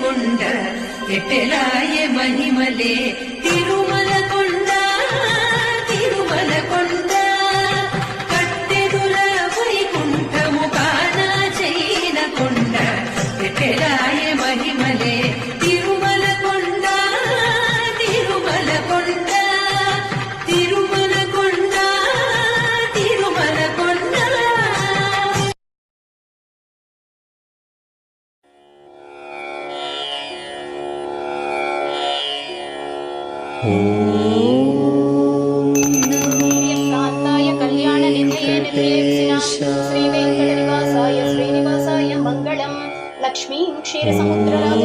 కొండ ఎట్టెలాయ మహిమలే తిరుమల కొండ తిరుమల కొండ కట్టెదుల వైకుంఠము కానా చైన కొండ ఎట్టెలాయ మహిమలే తిరుమల కొండ తిరుమల కొండ తిరుమల కొండ తిరుమల కొండ. కళ్యాణ శ్రీ వెంకట నివాసాయ శ్రీనివాసాయ మంగళం. లక్ష్మీం క్షీర సముద్రరాజ